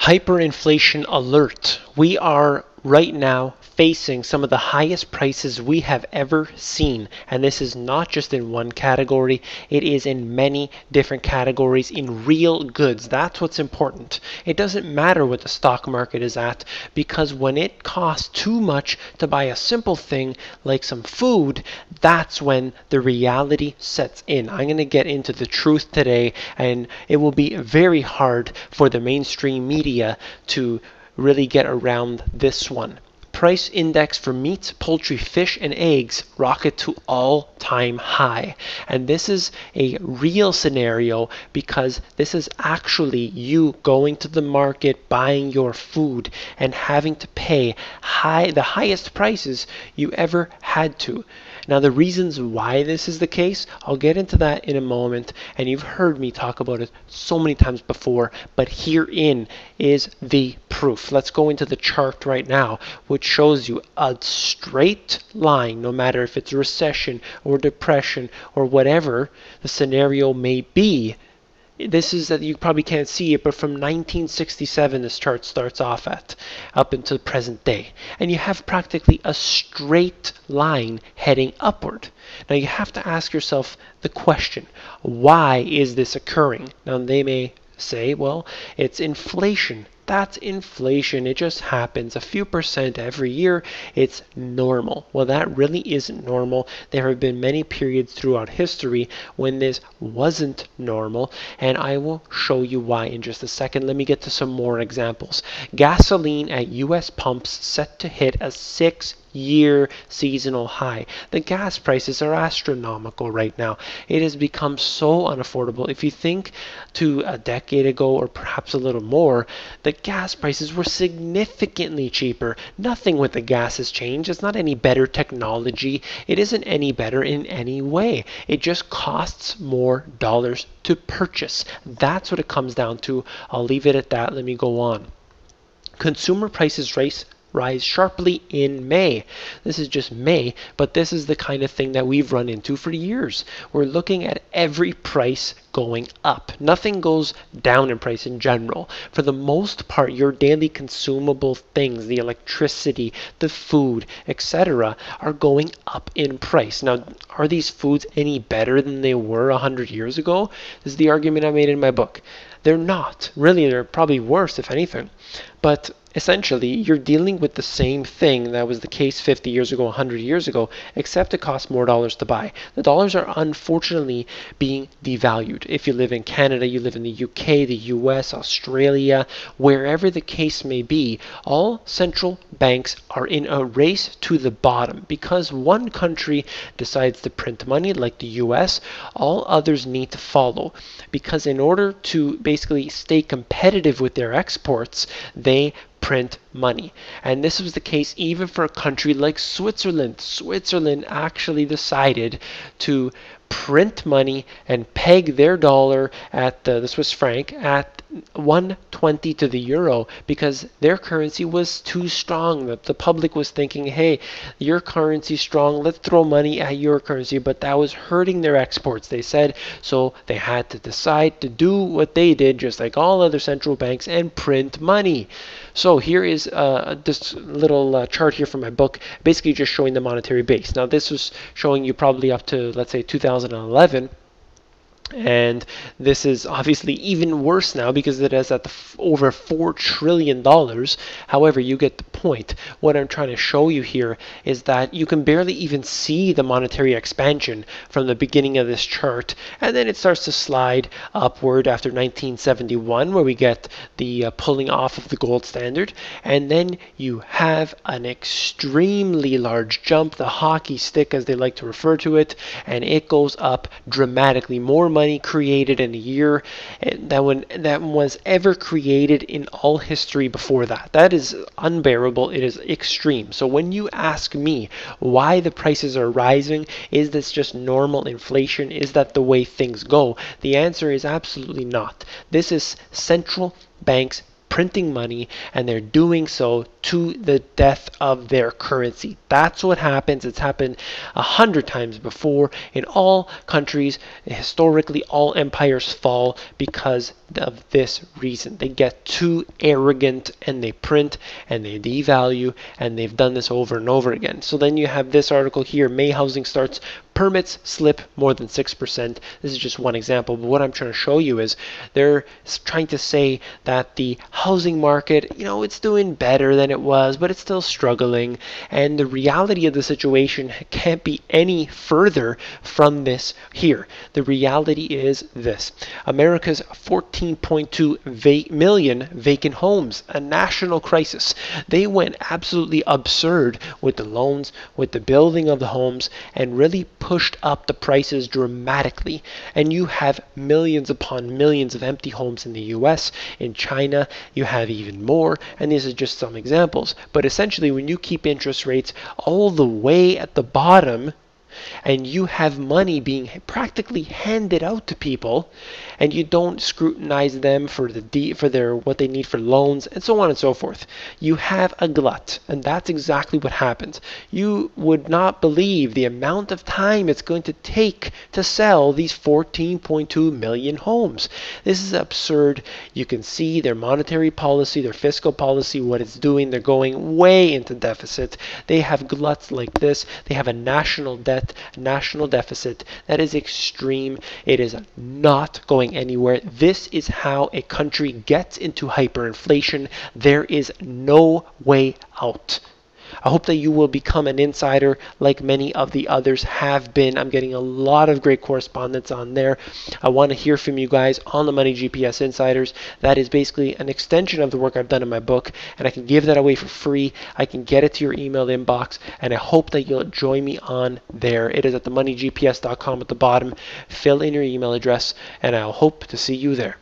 Hyperinflation alert. We are right now facing some of the highest prices we have ever seen. And this is not just in one category, it is in many different categories in real goods. That's what's important. It doesn't matter what the stock market is at, because when it costs too much to buy a simple thing like some food, that's when the reality sets in. I'm going to get into the truth today, and it will be very hard for the mainstream media to really get around this one. Price index for meats, poultry, fish, and eggs rocket to all-time high. And this is a real scenario because this is actually you going to the market, buying your food, and having to pay the highest prices you ever had to. Now, the reasons why this is the case, I'll get into that in a moment, and you've heard me talk about it so many times before, but herein is the proof. Let's go into the chart right now, which shows you a straight line, no matter if it's recession or depression or whatever the scenario may be. This is that you probably can't see it, but from 1967 this chart starts off at up until present day, and you have practically a straight line heading upward. Now you have to ask yourself the question, why is this occurring? Now they may say, well, it's inflation. That's inflation. It just happens a few percent every year. It's normal. Well, that really isn't normal. There have been many periods throughout history when this wasn't normal, and I will show you why in just a second. Let me get to some more examples. Gasoline at US pumps set to hit a 6-year seasonal high. The gas prices are astronomical right now. It has become so unaffordable. If you think to a decade ago or perhaps a little more, the gas prices were significantly cheaper. Nothing with the gas has changed. It's not any better technology. It isn't any better in any way. It just costs more dollars to purchase. That's what it comes down to. I'll leave it at that. Let me go on. Consumer prices rise sharply in May. This is just May, but this is the kind of thing that we've run into for years. We're looking at every price going up. Nothing goes down in price in general. For the most part, your daily consumable things, the electricity, the food, etc., are going up in price. Now, are these foods any better than they were 100 years ago? This is the argument I made in my book. They're not. Really, they're probably worse, if anything. But essentially, you're dealing with the same thing that was the case 50 years ago, 100 years ago, except it costs more dollars to buy. The dollars are unfortunately being devalued. If you live in Canada, you live in the UK, the US, Australia, wherever the case may be, all central banks are in a race to the bottom. Because one country decides to print money, like the US, all others need to follow. Because in order to basically stay competitive with their exports, they print money. And this was the case even for a country like Switzerland. Switzerland actually decided to print money and peg their dollar at the Swiss franc at 120 to the euro because their currency was too strong. The public was thinking, hey, your currency's strong, let's throw money at your currency, but that was hurting their exports, they said. So they had to decide to do what they did, just like all other central banks, and print money. So here is this little chart here from my book, basically just showing the monetary base. Now this was showing you probably up to, let's say, 2011. And this is obviously even worse now because it is at over $4 trillion. However, you get the point. What I'm trying to show you here is that you can barely even see the monetary expansion from the beginning of this chart. And then it starts to slide upward after 1971, where we get the pulling off of the gold standard. And then you have an extremely large jump, the hockey stick as they like to refer to it, and it goes up dramatically. More money created in a year that was ever created in all history before that. That is unbearable. It is extreme. So when you ask me why the prices are rising, is this just normal inflation? Is that the way things go? The answer is absolutely not. This is central banks printing money, and they're doing so to the death of their currency. That's what happens. It's happened 100 times before in all countries. Historically, all empires fall because of this reason. They get too arrogant and they print and they devalue, and they've done this over and over again. So then you have this article here: May housing starts, permits slip more than 6%. This is just one example, but what I'm trying to show you is they're trying to say that the housing market, it's doing better than it was, but it's still struggling. And the reality of the situation can't be any further from this here. The reality is this: America's 14.2 million vacant homes, a national crisis. They went absolutely absurd with the loans, with the building of the homes, and really pushed up the prices dramatically. And you have millions upon millions of empty homes in the US. In China, you have even more, and these are just some examples. But essentially, when you keep interest rates all the way at the bottom, and you have money being practically handed out to people, and you don't scrutinize them for their what they need for loans and so on and so forth, you have a glut. And that's exactly what happens. You would not believe the amount of time it's going to take to sell these 14.2 million homes. This is absurd. You can see their monetary policy, their fiscal policy, what it's doing. They're going way into deficit. They have gluts like this. They have a national deficit that is extreme. It is not going anywhere. This is how a country gets into hyperinflation. There is no way out. I hope that you will become an insider like many of the others have been. I'm getting a lot of great correspondence on there. I want to hear from you guys on the Money GPS Insiders. That is basically an extension of the work I've done in my book, and I can give that away for free. I can get it to your email inbox, and I hope that you'll join me on there. It is at themoneygps.com at the bottom. Fill in your email address, and I'll hope to see you there.